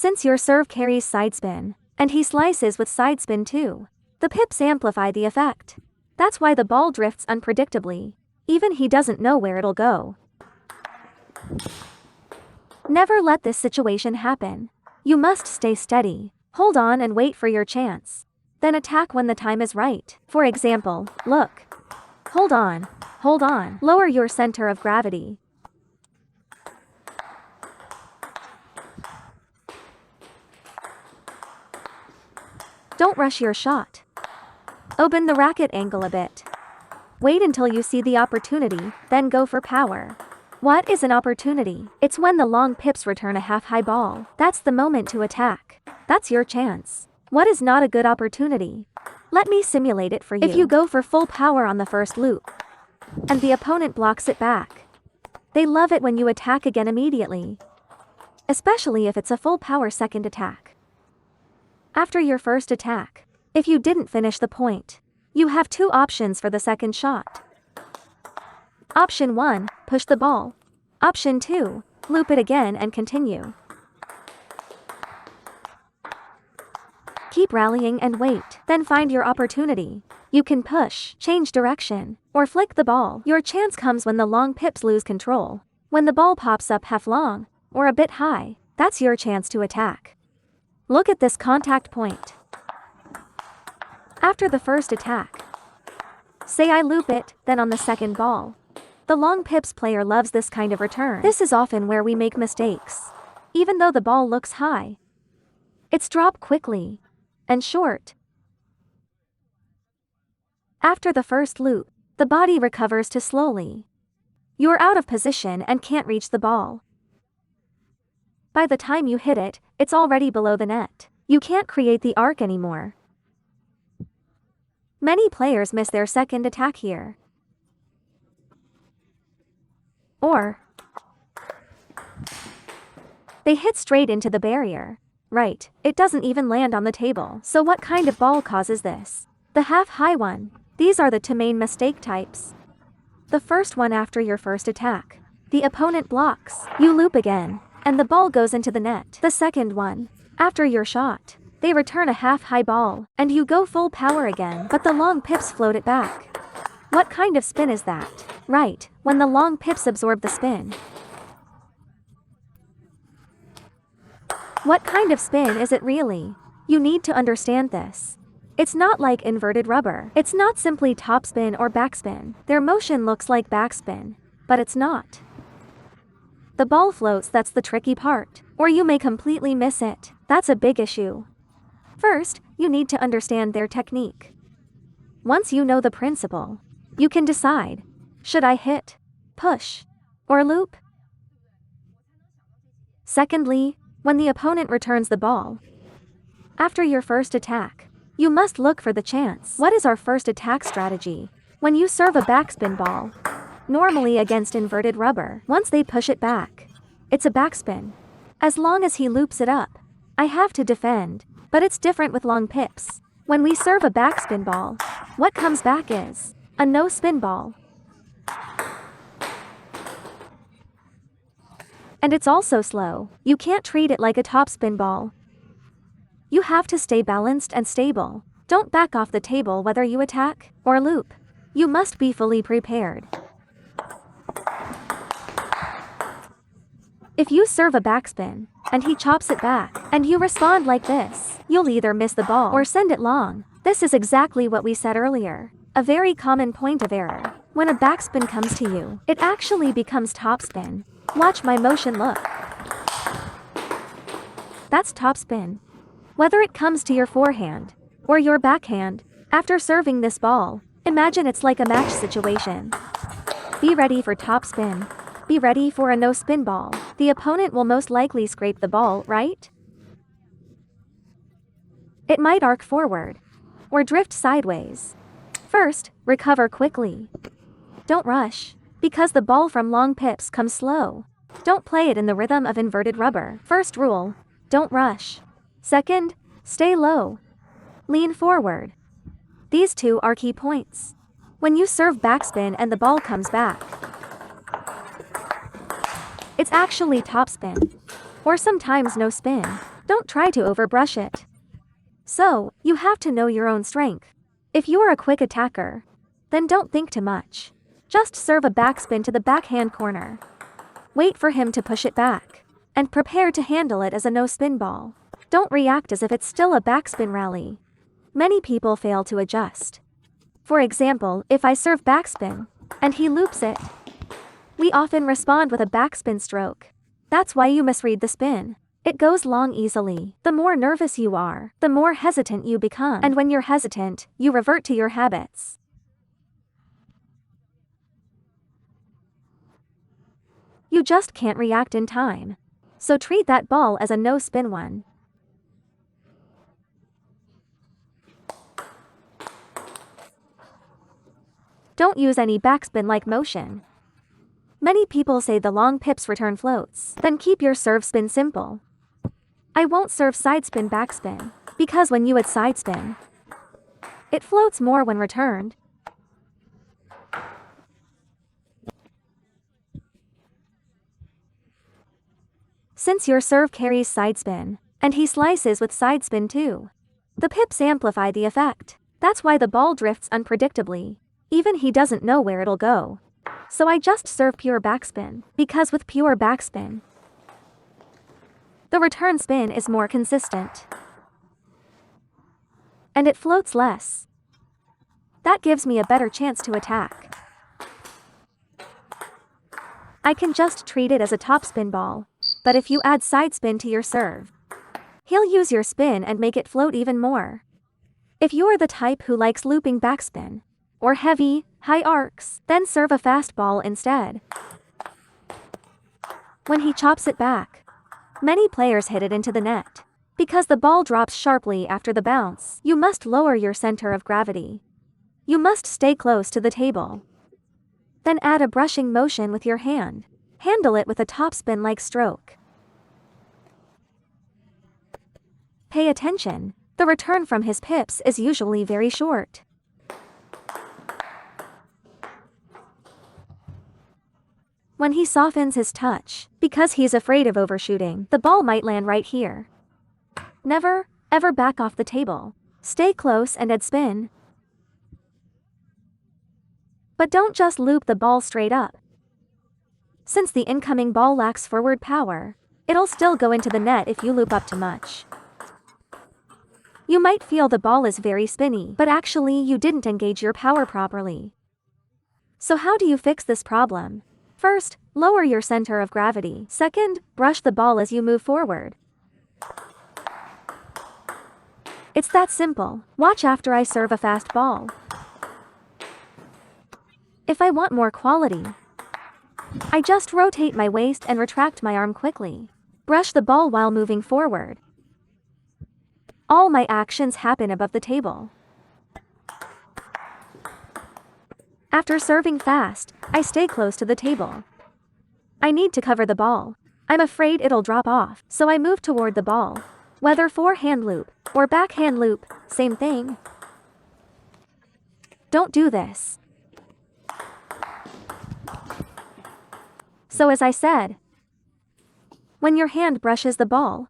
Since your serve carries side spin, and he slices with side spin too, the pips amplify the effect. That's why the ball drifts unpredictably. Even he doesn't know where it'll go. Never let this situation happen. You must stay steady, hold on and wait for your chance. Then attack when the time is right. For example, look. Hold on, lower your center of gravity. Don't rush your shot. Open the racket angle a bit. Wait until you see the opportunity, then go for power. What is an opportunity? It's when the long pips return a half-high ball. That's the moment to attack. That's your chance. What is not a good opportunity? Let me simulate it for you. If you go for full power on the first loop, and the opponent blocks it back, they love it when you attack again immediately. Especially if it's a full power second attack. After your first attack, if you didn't finish the point, you have two options for the second shot. Option 1, push the ball. Option 2, loop it again and continue. Keep rallying and wait, then find your opportunity. You can push, change direction, or flick the ball. Your chance comes when the long pips lose control. When the ball pops up half long, or a bit high, that's your chance to attack. Look at this contact point. After the first attack, say I loop it, then on the second ball. The long pips player loves this kind of return. This is often where we make mistakes. Even though the ball looks high, it's dropped quickly and short. After the first loop, the body recovers too slowly. You're out of position and can't reach the ball. By the time you hit it, it's already below the net. You can't create the arc anymore. Many players miss their second attack here. Or they hit straight into the barrier. Right, it doesn't even land on the table. So what kind of ball causes this? The half-high one. These are the two main mistake types. The first one after your first attack. The opponent blocks. You loop again, and the ball goes into the net. The second one. After your shot, they return a half-high ball, and you go full power again, but the long pips float it back. What kind of spin is that? Right, when the long pips absorb the spin. What kind of spin is it really? You need to understand this. It's not like inverted rubber. It's not simply topspin or backspin. Their motion looks like backspin, but it's not. The ball floats, that's the tricky part. Or you may completely miss it. That's a big issue. First, you need to understand their technique. Once you know the principle, you can decide, should I hit, push, or loop? Secondly, when the opponent returns the ball, after your first attack, you must look for the chance. What is our first attack strategy? When you serve a backspin ball, normally against inverted rubber, once they push it back, it's a backspin. As long as he loops it up, I have to defend, but it's different with long pips. When we serve a backspin ball, what comes back is a no-spin ball. And it's also slow. You can't treat it like a topspin ball. You have to stay balanced and stable. Don't back off the table whether you attack or loop. You must be fully prepared. If you serve a backspin, and he chops it back, and you respond like this, you'll either miss the ball or send it long. This is exactly what we said earlier. A very common point of error. When a backspin comes to you, it actually becomes topspin. Watch my motion, look. That's topspin. Whether it comes to your forehand or your backhand, after serving this ball, imagine it's like a match situation. Be ready for topspin. Be ready for a no-spin ball. The opponent will most likely scrape the ball, right? It might arc forward or drift sideways. First, recover quickly. Don't rush, because the ball from long pips comes slow. Don't play it in the rhythm of inverted rubber. First rule, don't rush. Second, stay low. Lean forward. These two are key points. When you serve backspin and the ball comes back, it's actually topspin, or sometimes no spin. Don't try to overbrush it. So, you have to know your own strength. If you're a quick attacker, then don't think too much. Just serve a backspin to the backhand corner. Wait for him to push it back. And prepare to handle it as a no-spin ball. Don't react as if it's still a backspin rally. Many people fail to adjust. For example, if I serve backspin, and he loops it, we often respond with a backspin stroke. That's why you misread the spin. It goes long easily. The more nervous you are, the more hesitant you become. And when you're hesitant, you revert to your habits. You just can't react in time. So treat that ball as a no-spin one. Don't use any backspin-like motion. Many people say the long pips return floats. Then keep your serve spin simple. I won't serve side spin backspin, because when you add side spin, it floats more when returned. Since your serve carries side spin, and he slices with side spin too, the pips amplify the effect. That's why the ball drifts unpredictably. Even he doesn't know where it'll go. So I just serve pure backspin, because with pure backspin, the return spin is more consistent. And it floats less. That gives me a better chance to attack. I can just treat it as a topspin ball, but if you add side spin to your serve, he'll use your spin and make it float even more. If you're the type who likes looping backspin, or heavy, high arcs, then serve a fast ball instead. When he chops it back, many players hit it into the net. Because the ball drops sharply after the bounce, you must lower your center of gravity. You must stay close to the table. Then add a brushing motion with your hand. Handle it with a topspin-like stroke. Pay attention, the return from his pips is usually very short. When he softens his touch, because he's afraid of overshooting, the ball might land right here. Never, ever back off the table. Stay close and add spin. But don't just loop the ball straight up. Since the incoming ball lacks forward power, it'll still go into the net if you loop up too much. You might feel the ball is very spinny, but actually you didn't engage your power properly. So how do you fix this problem? First, lower your center of gravity. Second, brush the ball as you move forward. It's that simple. Watch after I serve a fast ball. If I want more quality, I just rotate my waist and retract my arm quickly. Brush the ball while moving forward. All my actions happen above the table. After serving fast, I stay close to the table. I need to cover the ball. I'm afraid it'll drop off, so I move toward the ball. Whether forehand loop or backhand loop, same thing. Don't do this. So as I said, when your hand brushes the ball,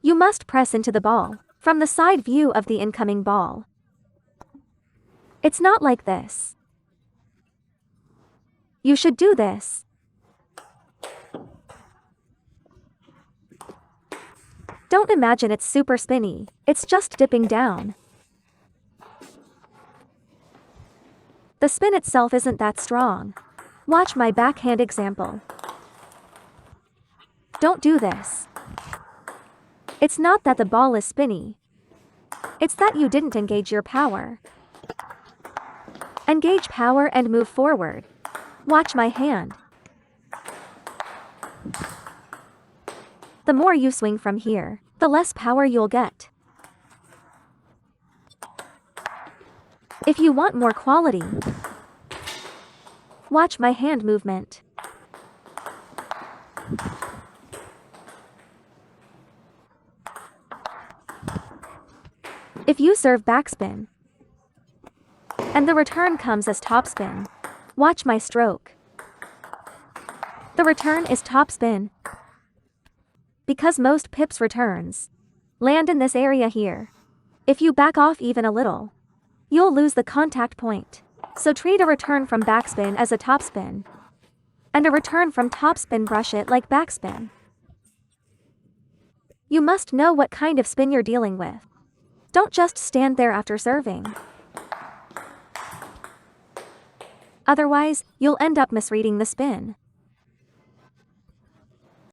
you must press into the ball from the side view of the incoming ball. It's not like this. You should do this. Don't imagine it's super spinny, it's just dipping down. The spin itself isn't that strong. Watch my backhand example. Don't do this. It's not that the ball is spinny. It's that you didn't engage your power. Engage power and move forward. Watch my hand. The more you swing from here, the less power you'll get. If you want more quality, watch my hand movement. If you serve backspin, and the return comes as topspin, watch my stroke. The return is topspin. because most pips returns land in this area here. If you back off even a little, you'll lose the contact point. So treat a return from backspin as a topspin, and a return from topspin brush it like backspin. You must know what kind of spin you're dealing with. Don't just stand there after serving. Otherwise, you'll end up misreading the spin.